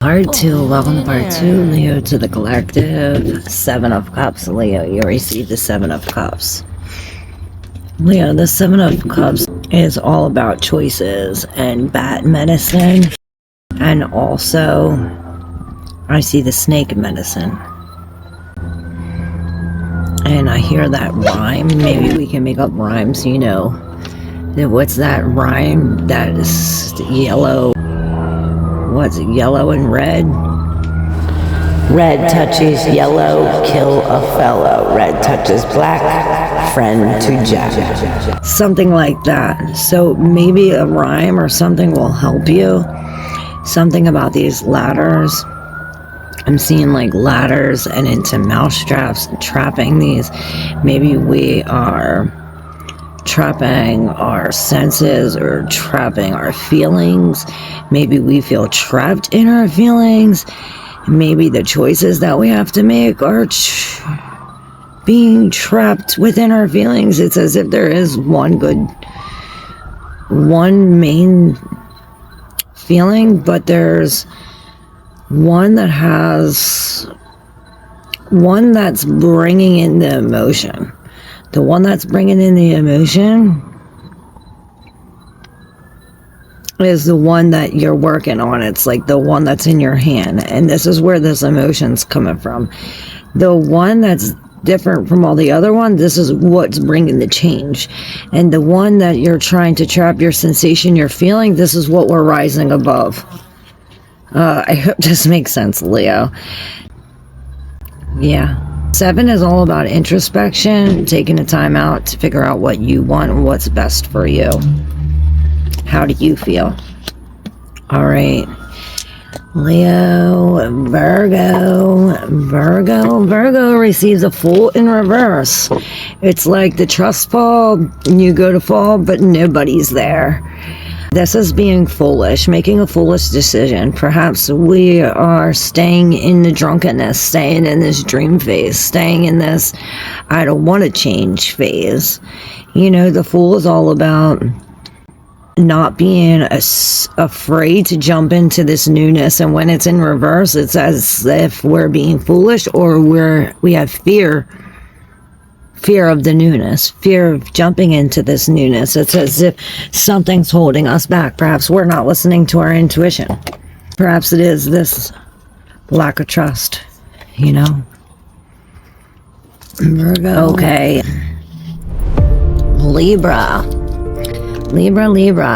Part 2, welcome to part 2, Leo to the collective. 7 of Cups, Leo, you receive the 7 of Cups. Leo, the 7 of Cups is all about choices and bat medicine. And also, I see the snake medicine. And I hear that rhyme. Maybe we can make up rhymes, you know. What's that rhyme? That is yellow. What's it, yellow and red? Red touches yellow, kill a fellow. Red touches black, friend to Jack. Something like that. So maybe a rhyme or something will help you. Something about these ladders. I'm seeing like ladders and into mousetraps and trapping these. Maybe we are trapping our senses or trapping our feelings. Maybe we feel trapped in our feelings. Maybe the choices that we have to make are being trapped within our feelings. It's as if there is one main feeling, but there's one that's bringing in the emotion. The one that's bringing in the emotion is the one that you're working on. It's like the one that's in your hand. And this is where this emotion's coming from. The one that's different from all the other ones, this is what's bringing the change. And the one that you're trying to trap your sensation, your feeling, this is what we're rising above. I hope this makes sense, Leo. Yeah. 7 is all about introspection, taking the time out to figure out what you want and what's best for you. How do you feel? All right. Leo, Virgo receives a Fool in reverse. It's like the trust fall, you go to fall, but nobody's there. This is being foolish, making a foolish decision. Perhaps we are staying in the drunkenness, staying in this dream phase, staying in this I don't want to change phase. You know, the Fool is all about not being afraid to jump into this newness. And when it's in reverse, it's as if we're being foolish or we have fear of the newness, fear of jumping into this newness. It's as if something's holding us back. Perhaps we're not listening to our intuition. Perhaps it is this lack of trust, you know? Virgo. Okay. Libra,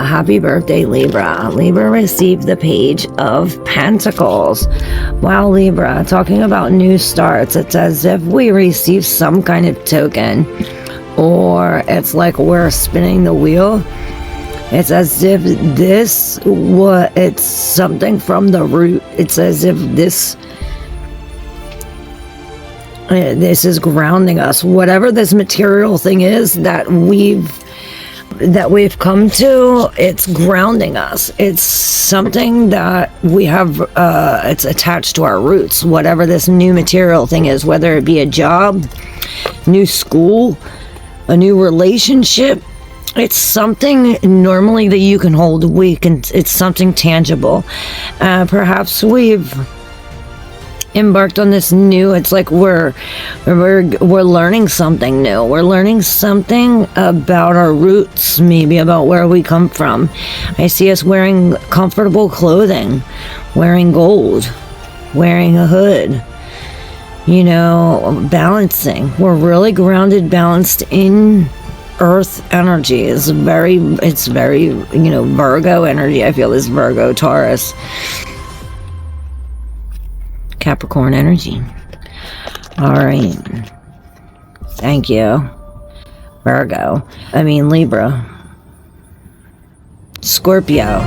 happy birthday, Libra. Libra received the Page of Pentacles. Wow, Libra, talking about new starts. It's as if we receive some kind of token, or it's like we're spinning the wheel. It's as if it's something from the root. It's as if this is grounding us. Whatever this material thing is that we've come to, it's grounding us. It's something that we have, it's attached to our roots, whatever this new material thing is, whether it be a job, new school, a new relationship. It's something normally that you can hold. It's something tangible. Perhaps we've embarked on this new, it's like we're learning something new. We're learning something about our roots, maybe about where we come from. I see us wearing comfortable clothing, wearing gold, wearing a hood, you know, balancing. We're really grounded, balanced in earth energy. It's very, you know, Virgo energy. I feel this Virgo, Taurus, Capricorn energy. All right. Thank you. Libra. Scorpio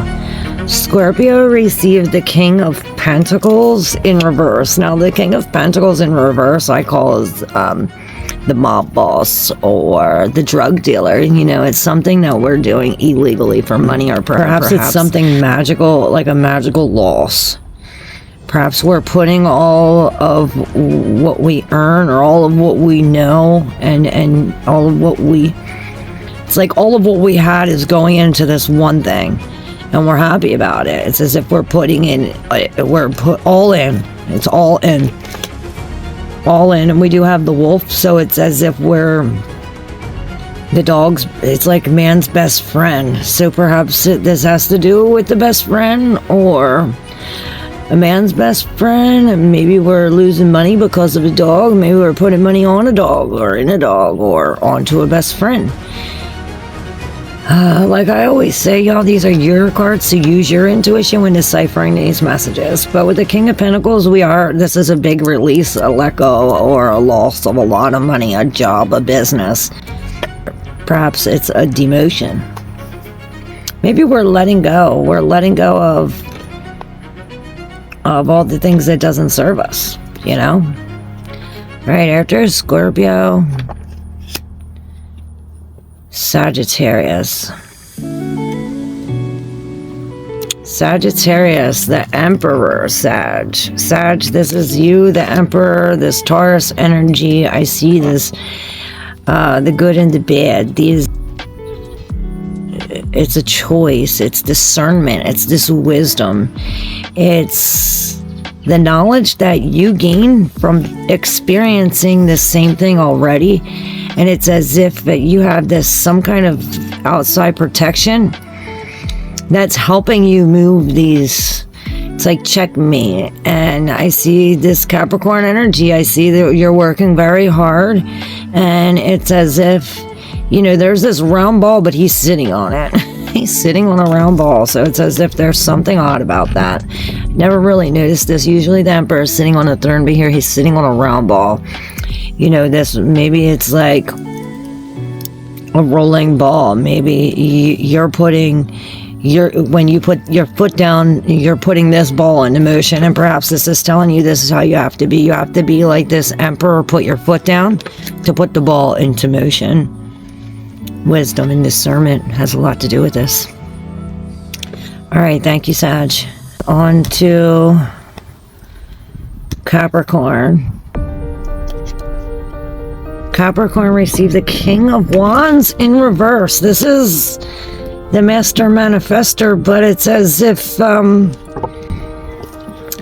received the King of Pentacles in reverse. Now, the King of Pentacles in reverse, I call as the mob boss or the drug dealer. You know, it's something that we're doing illegally for money, or perhaps it's something magical, like a magical loss. Perhaps we're putting all of what we earn or all of what we know and all of what it's like all of what we had is going into this one thing. and we're happy about it. It's as if we're putting in, we're put all in. It's all in. All in. And we do have the wolf, so it's as if we're the dog's, it's like man's best friend. So perhaps this has to do with the best friend, or a man's best friend, and maybe we're losing money because of a dog. Maybe we're putting money on a dog, or in a dog, or onto a best friend. Like I always say, y'all, these are your cards, so use your intuition when deciphering these messages. But with the King of Pentacles, this is a big release, a let go, or a loss of a lot of money, a job, a business. Perhaps it's a demotion. Maybe we're letting go. We're letting go of all the things that doesn't serve us, you know? Right after Scorpio, Sagittarius. Sagittarius, the Emperor, Sag, this is you, the Emperor, this Taurus energy. I see this, the good and the bad. It's a choice, it's discernment, it's this wisdom. It's the knowledge that you gain from experiencing the same thing already. And it's as if you have some kind of outside protection that's helping you move these. It's like checkmate. And I see this Capricorn energy. I see that you're working very hard. And it's as if, you know, there's this round ball, but he's sitting on it. He's sitting on a round ball. So it's as if there's something odd about that. Never really noticed this. Usually the Emperor is sitting on a throne, but here he's sitting on a round ball. You know, maybe it's like a rolling ball. Maybe when you put your foot down, you're putting this ball into motion, and perhaps this is telling you this is how you have to be. You have to be like this Emperor, put your foot down to put the ball into motion. Wisdom and discernment has a lot to do with this. All right, thank you, Sag. On to Capricorn. Capricorn received the King of Wands in reverse. This is the Master Manifester, but it's as if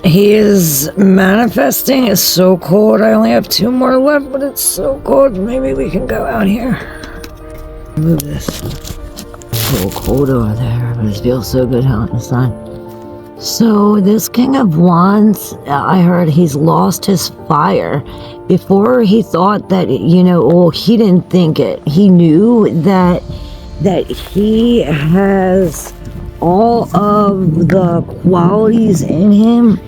he is manifesting. It's so cold. I only have 2 more left, but it's so cold. Maybe we can go out here. Move this. It's so cold over there, but it feels so good out in the sun. So this King of Wands, I heard he's lost his fire. Before he thought that, you know, well, he didn't think it. He knew that he has all of the qualities in him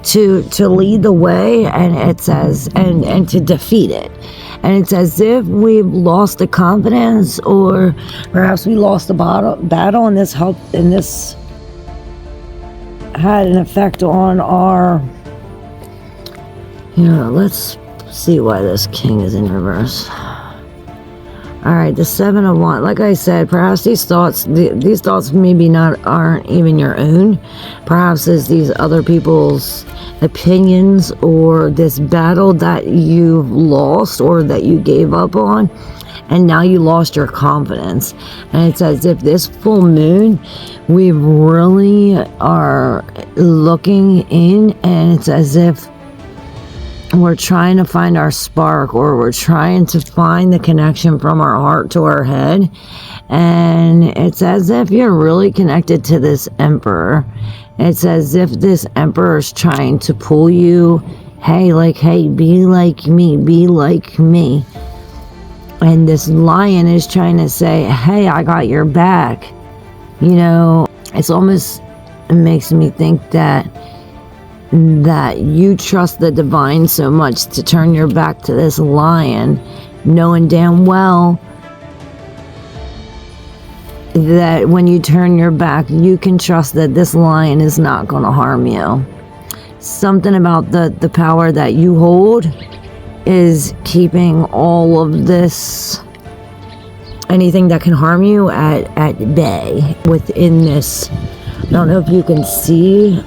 to lead the way, and it says, and to defeat it. And it's as if we've lost the confidence, or perhaps we lost the battle, and this had an effect on our, you know, let's see why this king is in reverse. All right, the 7 of Wands. Like I said, perhaps these thoughts maybe aren't even your own. Perhaps it's these other people's opinions, or this battle that you've lost or that you gave up on, and now you lost your confidence. And it's as if this full moon, we really are looking in, and it's as if we're trying to find our spark, or we're trying to find the connection from our heart to our head. And it's as if you're really connected to this Emperor. It's as if this Emperor is trying to pull you, hey, be like me, be like me. And this Lion is trying to say, hey, I got your back. You know, it makes me think that you trust the divine so much to turn your back to this Lion, knowing damn well that when you turn your back, you can trust that this Lion is not going to harm you. Something about the power that you hold is keeping all of this, anything that can harm you, at bay within this. I don't know if you can see,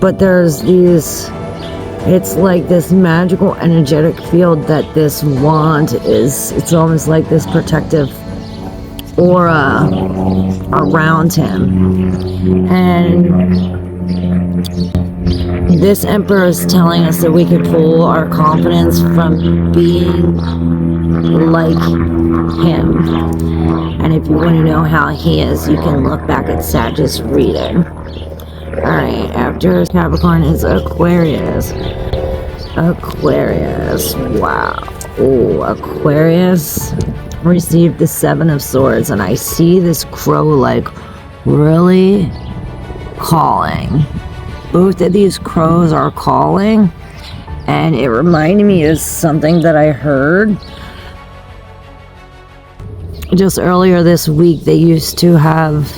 but there's these, it's like this magical energetic field that this wand is. It's almost like this protective aura around him. And this Emperor is telling us that we could pull our confidence from being like him. And if you want to know how he is, you can look back at Sagittarius reading. Alright, after Capricorn is Aquarius. Aquarius, wow. Oh, Aquarius received the Seven of Swords, and I see this crow like really calling. Both of these crows are calling, and it reminded me of something that I heard just earlier this week. They used to have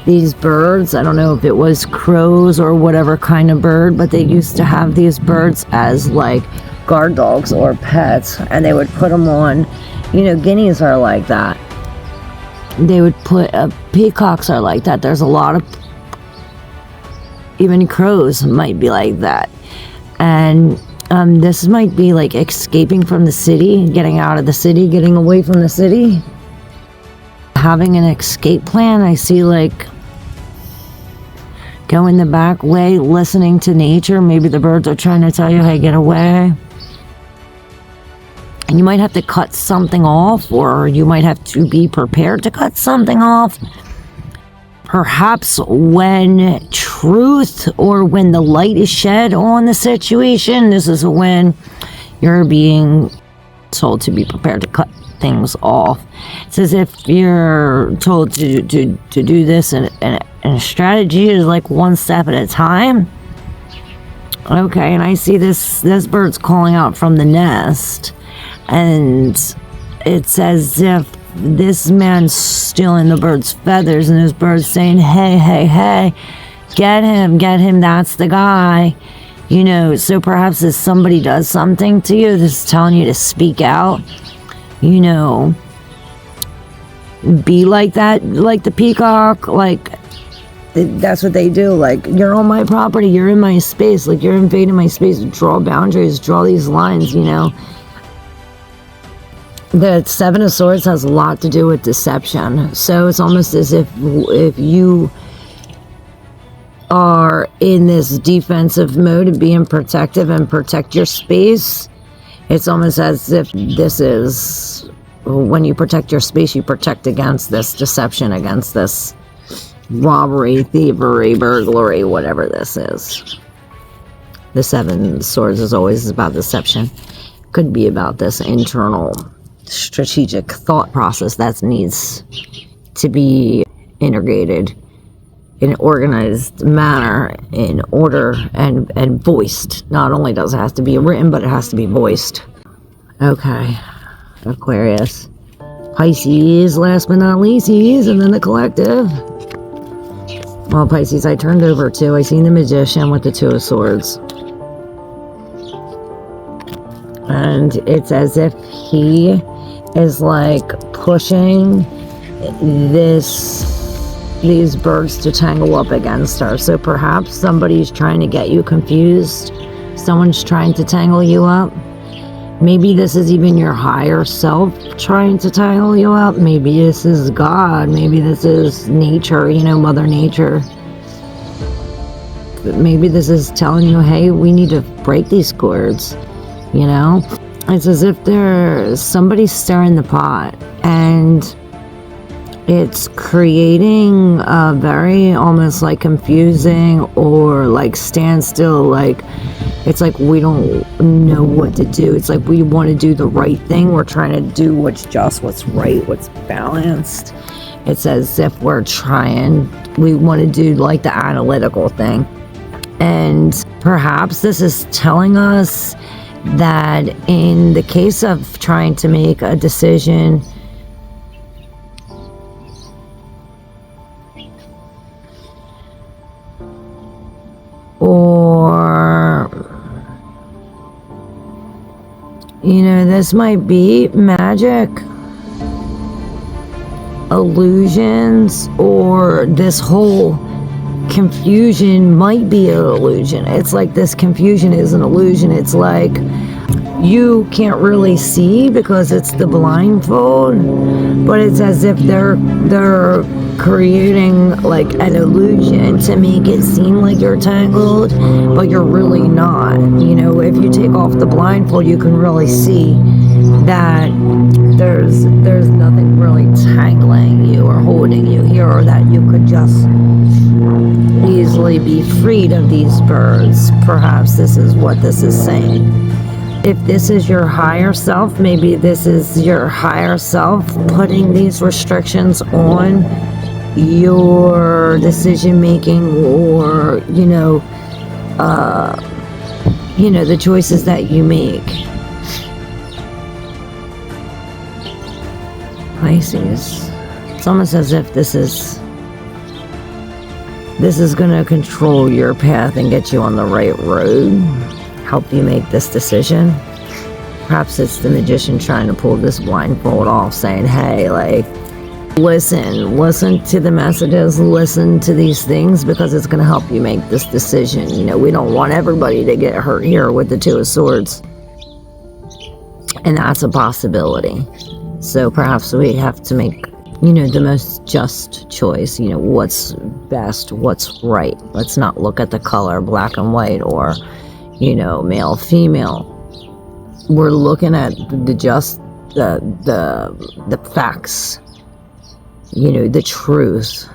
these birds, I don't know if it was crows or whatever kind of bird, but they used to have these birds as like guard dogs or pets, and they would put them on, you know, guineas are like that. They would put, peacocks are like that. There's a lot of, even crows might be like that. And this might be like escaping from the city, getting out of the city, getting away from the city, having an escape plan. I see like going the back way, listening to nature. Maybe the birds are trying to tell you, hey, get away. And you might have to cut something off, or you might have to be prepared to cut something off. Perhaps when truth or when the light is shed on the situation, this is when you're being told to be prepared to cut things off. It's as if you're told to do this, and a strategy is like one step at a time. Okay, and I see this bird's calling out from the nest, and it's as if this man's stealing the bird's feathers, and this bird's saying, hey, hey, hey, get him, that's the guy. You know, so perhaps if somebody does something to you, this is telling you to speak out. You know, be like that, like the peacock, like that's what they do. Like, you're on my property, you're in my space, like you're invading my space. Draw boundaries, draw these lines, you know. The Seven of Swords has a lot to do with deception. So it's almost as if you are in this defensive mode of being protective and protect your space, it's almost as if this is, when you protect your space, you protect against this deception, against this robbery, thievery, burglary, whatever this is. The Seven Swords is always about deception. Could be about this internal strategic thought process that needs to be integrated in an organized manner, in order, and voiced. Not only does it have to be written, but it has to be voiced. Okay, Aquarius. Pisces, last but not least, and then the collective. Well, Pisces, I turned over to, I seen the Magician with the Two of Swords. And it's as if he is like pushing these birds to tangle up against her. So perhaps somebody's trying to get you confused. Someone's trying to tangle you up. Maybe this is even your higher self trying to tangle you up. Maybe this is God. Maybe this is nature, you know, Mother Nature. But maybe this is telling you, hey, we need to break these cords, you know? It's as if there's somebody stirring the pot, and it's creating a very almost like confusing or like standstill, like it's like we don't know what to do. It's like we want to do the right thing. We're trying to do what's just, what's right, what's balanced. It's as if we want to do like the analytical thing. And perhaps this is telling us that in the case of trying to make a decision, or, you know, this might be magic, illusions, or this whole confusion might be an illusion. It's like this confusion is an illusion. It's like you can't really see because it's the blindfold, but it's as if they're creating like an illusion to make it seem like you're tangled, but you're really not. You know, if you take off the blindfold, you can really see that there's nothing really tangling you or holding you here, or that you could just easily be freed of these birds. Perhaps this is what this is saying. If this is your higher self, maybe this is your higher self putting these restrictions on your decision making, or the choices that you make. Pisces, it's almost as if this is going to control your path and get you on the right road, help you make this decision. Perhaps it's the magician trying to pull this blindfold off, saying, hey, like, listen to the messages, listen to these things, because it's going to help you make this decision. You know, we don't want everybody to get hurt here with the Two of Swords, and that's a possibility. So perhaps we have to make, the most just choice, what's best, what's right. Let's not look at the color, black and white, or, male, female. We're looking at the facts, the truth.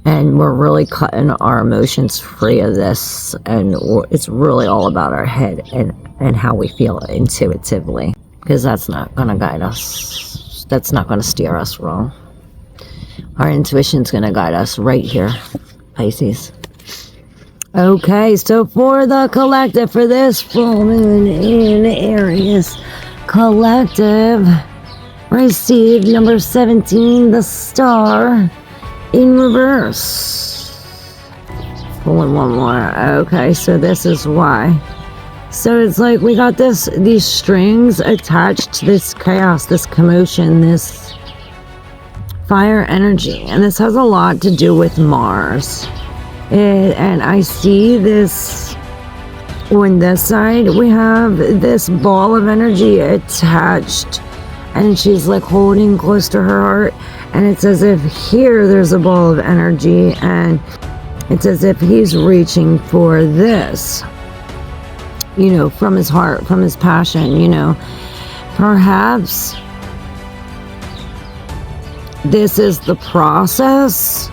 And we're really cutting our emotions free of this, and it's really all about our head and how we feel intuitively. Because that's not going to guide us. That's not going to steer us wrong. Our intuition's going to guide us right here, Pisces. Okay, so for the collective, for this full moon in Aries, collective received number 17, the Star, in reverse. Pulling one more. Okay, so this is why. So it's like we got these strings attached to this chaos, this commotion, this fire energy. And this has a lot to do with Mars. And I see this, on this side, we have this ball of energy attached. And she's like holding close to her heart. And it's as if here there's a ball of energy. And it's as if he's reaching for this. From his heart, from his passion, Perhaps this is the process.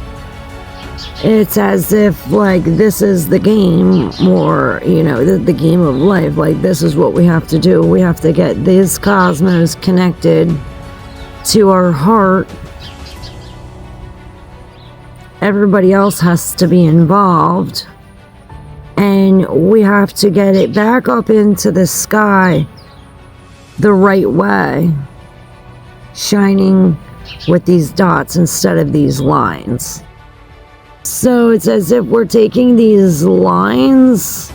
It's as if, like, this is the game, or, the game of life. Like, this is what we have to do. We have to get this cosmos connected to our heart. Everybody else has to be involved. And we have to get it back up into the sky the right way, shining with these dots instead of these lines. So it's as if we're taking these lines,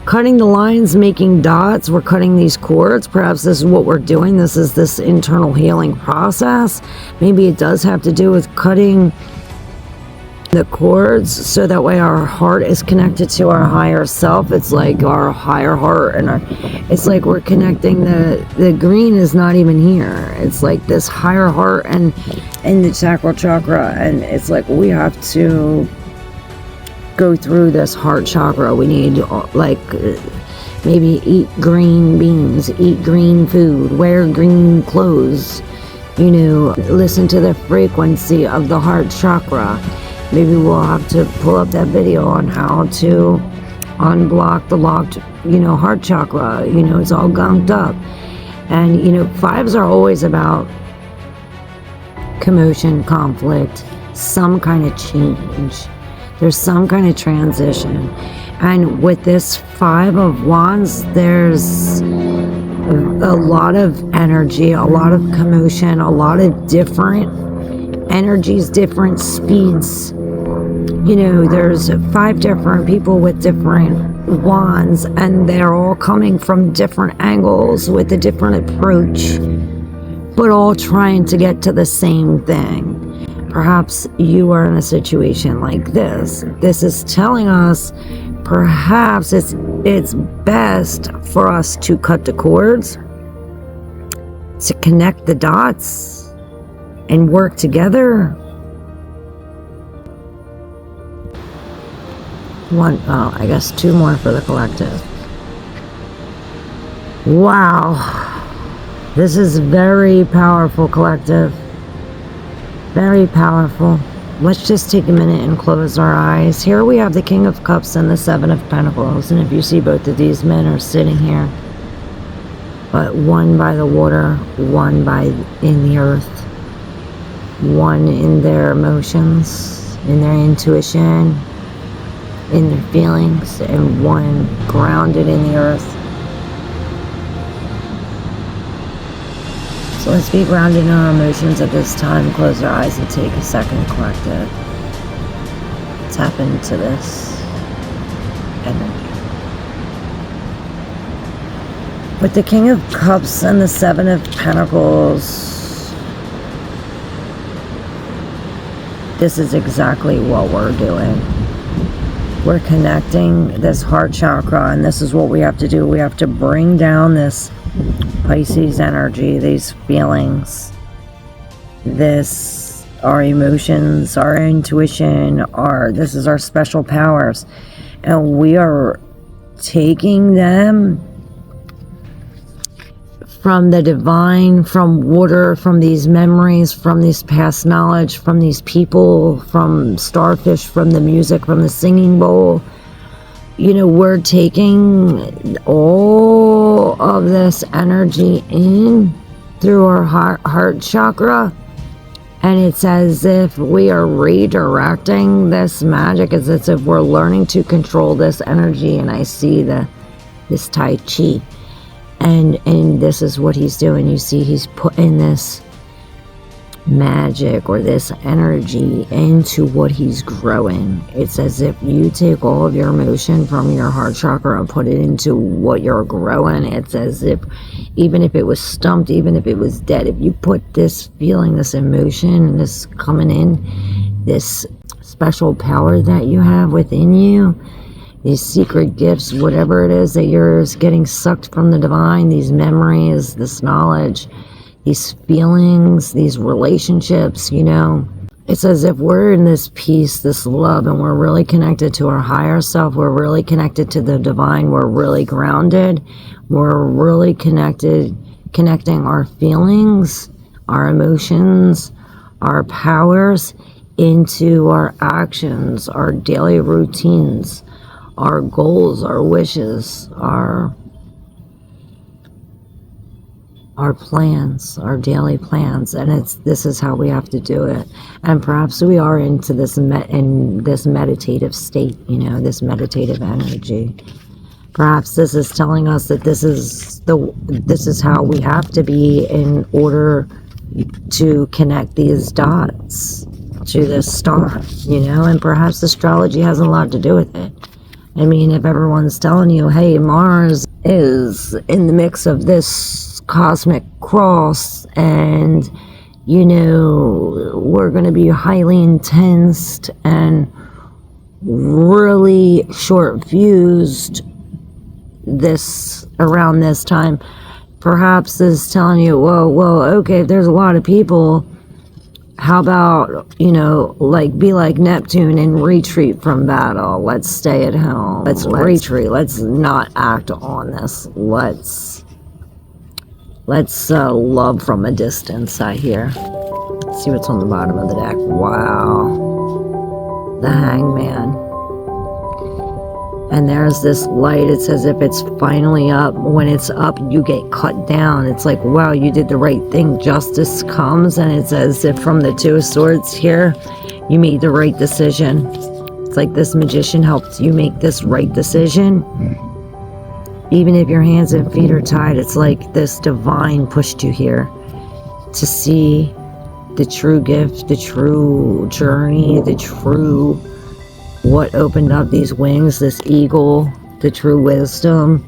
cutting the lines, making dots. We're cutting these cords. Perhaps this is what we're doing. This is this internal healing process. Maybe it does have to do with cutting the cords, so that way our heart is connected to our higher self. It's like our higher heart, and it's like we're connecting the green is not even here. It's like this higher heart and the sacral chakra, and it's like we have to go through this heart chakra. We need, like, maybe eat green beans, eat green food, wear green clothes, listen to the frequency of the heart chakra. Maybe we'll have to pull up that video on how to unblock the locked, heart chakra. It's all gunked up. And, fives are always about commotion, conflict, some kind of change. There's some kind of transition. And with this 5 of Wands, there's a lot of energy, a lot of commotion, a lot of different energies, different speeds. There's 5 different people with different wands, and they're all coming from different angles with a different approach, but all trying to get to the same thing. Perhaps you are in a situation like this. This is telling us perhaps it's it's best for us to cut the cords, to connect the dots, and work together. I guess 2 more for the collective. Wow. This is very powerful, collective. Very powerful. Let's just take a minute and close our eyes. Here we have the King of Cups and the Seven of Pentacles. And if you see, both of these men are sitting here. But one by the water, one in the earth. One in their emotions, in their intuition, in their feelings, and one grounded in the earth. So let's be grounded in our emotions at this time. Close our eyes and take a second, collective. Tap into this energy. With the King of Cups and the Seven of Pentacles, this is exactly what we're doing. We're connecting this heart chakra, and this is what we have to do. We have to bring down this Pisces energy, these feelings, our emotions, our intuition, this is our special powers. And we are taking them from the divine, from water, from these memories, from this past knowledge, from these people, from starfish, from the music, from the singing bowl. You know, we're taking all of this energy in through our heart chakra, and it's as if we are redirecting this magic. It's as if we're learning to control this energy. And I see this Tai Chi, and this is what he's doing. You see, he's putting this magic or this energy into what he's growing. It's as if you take all of your emotion from your heart chakra and put it into what you're growing. It's as if, even if it was stumped, even if it was dead, if you put this feeling, this emotion, this coming in, this special power that you have within you, these secret gifts, whatever it is that you're getting sucked from the divine, these memories, this knowledge, these feelings, these relationships, you know, it's as if we're in this peace, this love, and we're really connected to our higher self. We're really connected to the divine. We're really grounded. We're really connecting our feelings, our emotions, our powers into our actions, our daily routines, our goals, our wishes, our plans, our daily plans. And this is how we have to do it. And perhaps we are into this meditative state, you know, this meditative energy. Perhaps this is telling us that this is how we have to be in order to connect these dots to this star, you know. And perhaps astrology has a lot to do with it. I mean, if everyone's telling you, hey, Mars is in the mix of this cosmic cross, and you know, we're going to be highly intense and really short fused around this time, perhaps is telling you, whoa, okay, if there's a lot of people, how about, you know, be like Neptune and retreat from battle. Let's stay at home. Let's retreat. Let's not act on this. Let's love from a distance, I hear. Let's see what's on the bottom of the deck. Wow. The Hangman. And there's this light. It's as if it's finally up. When it's up, you get cut down. It's like, wow, you did the right thing. Justice comes, and it's as if from the Two of Swords here, you made the right decision. It's like this magician helped you make this right decision. Even if your hands and feet are tied, it's like this divine pushed you here to see the true gift, the true journey, the true what opened up these wings, this eagle, the true wisdom,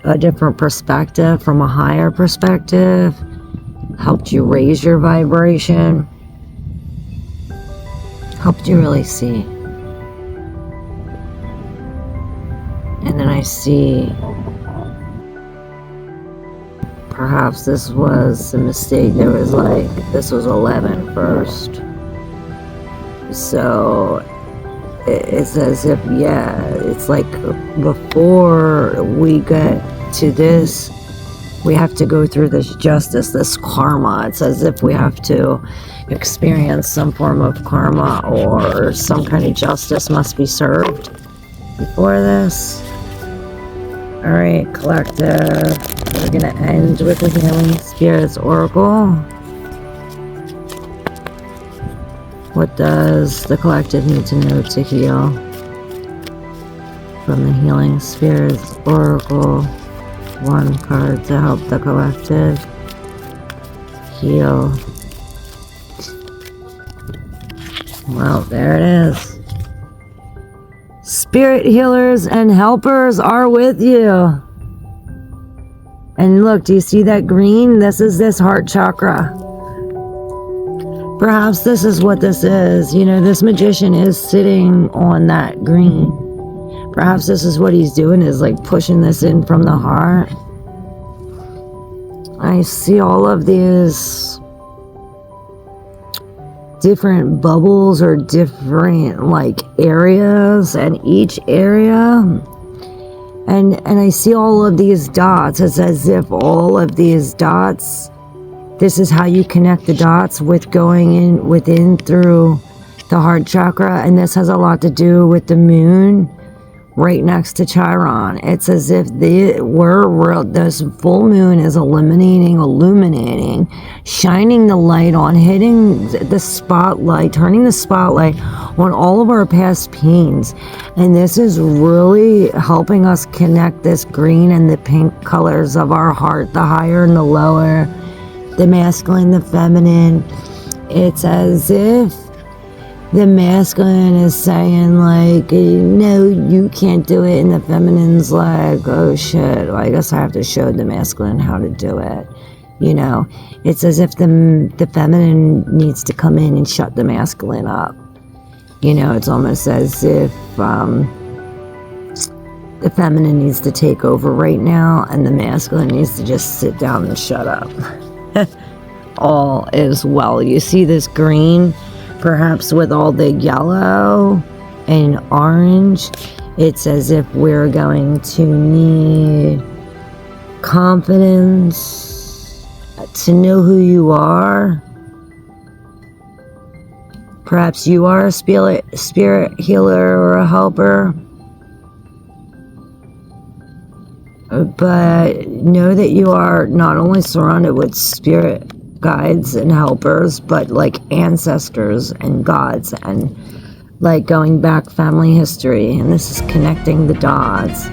a different perspective from a higher perspective, helped you raise your vibration, helped you really see. And then I I see perhaps this was a mistake. There was like, this was 11 first. So it's as if, yeah, it's like before we get to this, we have to go through this justice, this karma. It's as if we have to experience some form of karma, or some kind of justice must be served before this. Alright, collective. We're gonna end with the Healing Spirits Oracle. What does the collective need to know to heal? From the Healing Spirits Oracle, one card to help the collective heal. Well, there it is. Spirit healers and helpers are with you. And look, do you see that green? This is this heart chakra. Perhaps this is what this is. You know, this magician is sitting on that green. Perhaps this is what he's doing, is like pushing this in from the heart. I see all of these different bubbles or different like areas, and each area, and I see all of these dots. It's as if all of these dots, this is how you connect the dots with going in within through the heart chakra, and this has a lot to do with the moon right next to Chiron. It's as if this full moon is illuminating, shining the light on, hitting the spotlight, turning the spotlight on all of our past pains. And this is really helping us connect this green and the pink colors of our heart, the higher and the lower, the masculine, the feminine. It's as if the masculine is saying like, no, you can't do it, and the feminine's like, oh shit, well, I guess I have to show the masculine how to do it. You know, it's as if the feminine needs to come in and shut the masculine up. You know, it's almost as if the feminine needs to take over right now, and the masculine needs to just sit down and shut up. All is well. You see this green? Perhaps with all the yellow and orange, it's as if we're going to need confidence to know who you are. Perhaps you are a spirit healer or a helper. But know that you are not only surrounded with spirit guides and helpers, but like ancestors and gods, and like going back family history, and this is connecting the dots.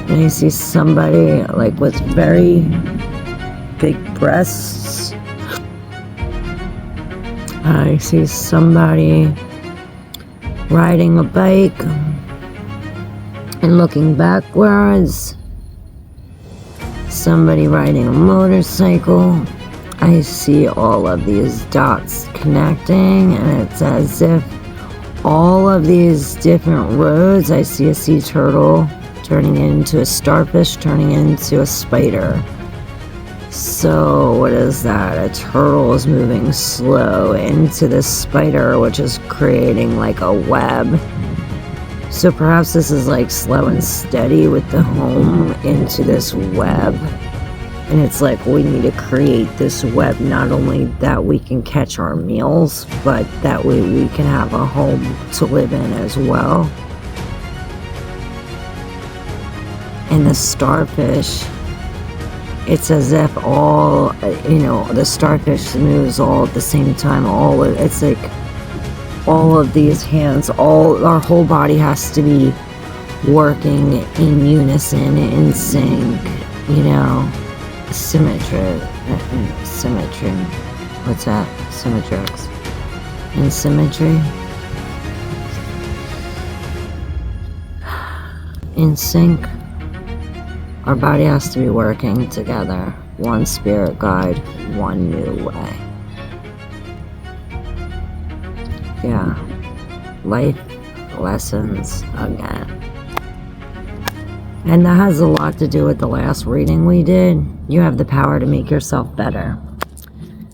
And you see somebody like with very big breasts. I see somebody riding a bike and looking backwards. Somebody riding a motorcycle. I see all of these dots connecting, and it's as if all of these different roads, I see a sea turtle turning into a starfish, turning into a spider. So what is that? A turtle is moving slow into this spider, which is creating like a web. So perhaps this is like slow and steady with the home into this web. And it's like we need to create this web, not only that we can catch our meals, but that way we can have a home to live in as well. And the starfish, it's as if all, you know, the starfish moves all at the same time. It's like all of these hands, our whole body has to be working in unison, in sync, you know. Symmetry. What's that? Symmetrics. In symmetry. In sync. Our body has to be working together. One spirit guide, one new way. Yeah. Life lessons again. And that has a lot to do with the last reading we did. You have the power to make yourself better.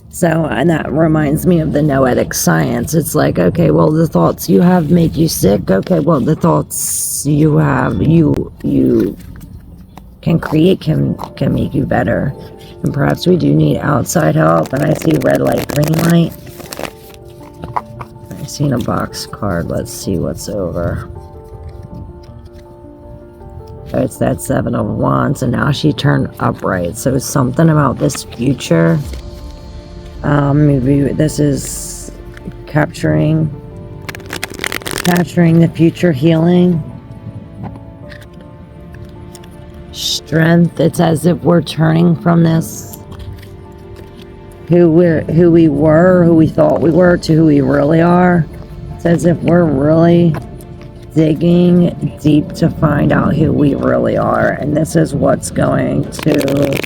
So, and that reminds me of the noetic science. It's like, okay, well, the thoughts you have make you sick. Okay, well, the thoughts you have, you can create can make you better. And perhaps we do need outside help. And I see red light, green light. I've seen a box card. Let's see what's over. It's that Seven of Wands, and now she turned upright. So something about this future. Maybe this is capturing the future, healing, strength. It's as if we're turning from this who we were, who we thought we were, to who we really are. It's as if we're really digging deep to find out who we really are, and this is what's going to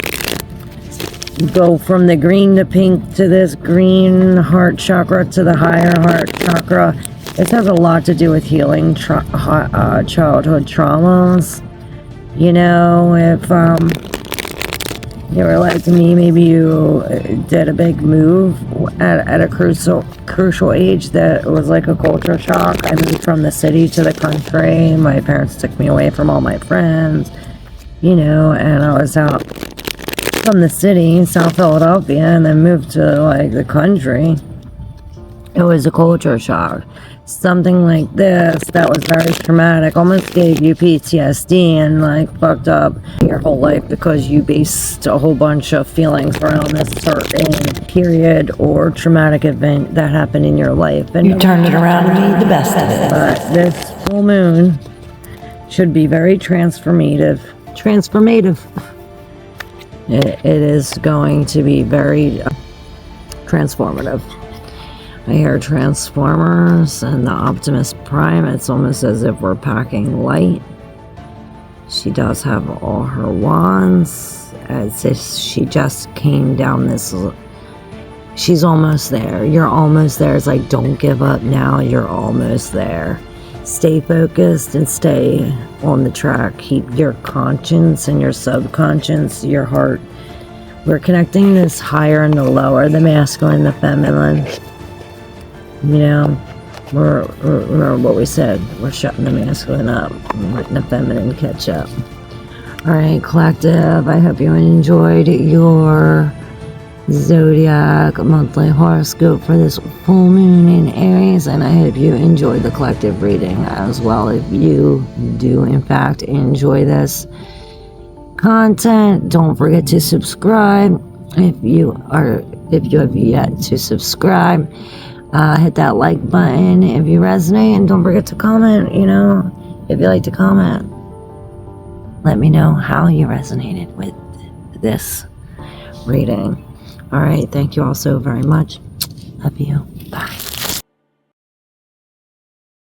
go from the green to pink to this green heart chakra to the higher heart chakra. This has a lot to do with healing childhood traumas. You know, if you were like me, maybe you did a big move at a crucial age that was like a culture shock. I moved from the city to the country. My parents took me away from all my friends, you know, and I was out from the city, South Philadelphia, and then moved to like the country. It was a culture shock. Something like this that was very traumatic, almost gave you PTSD and like fucked up your whole life because you based a whole bunch of feelings around this certain period or traumatic event that happened in your life. And you turned it around and made the best of it. But this full moon should be very transformative. It is going to be very transformative. I hear Transformers and the Optimus Prime. It's almost as if we're packing light. She does have all her wands, as if she just came down this. She's almost there. You're almost there. It's like, don't give up now. You're almost there. Stay focused and stay on the track. Keep your conscience and your subconscious, your heart. We're connecting this higher and the lower, the masculine, the feminine. You know, remember what we said. We're shutting the masculine up and letting the feminine catch up. Alright, collective, I hope you enjoyed your zodiac monthly horoscope for this full moon in Aries, and I hope you enjoyed the collective reading as well. If you do in fact enjoy this content, don't forget to subscribe. If you have yet to subscribe, hit that like button if you resonate, and don't forget to comment. You know, if you like to comment, let me know how you resonated with this reading. All right, thank you all so very much. Love you. Bye.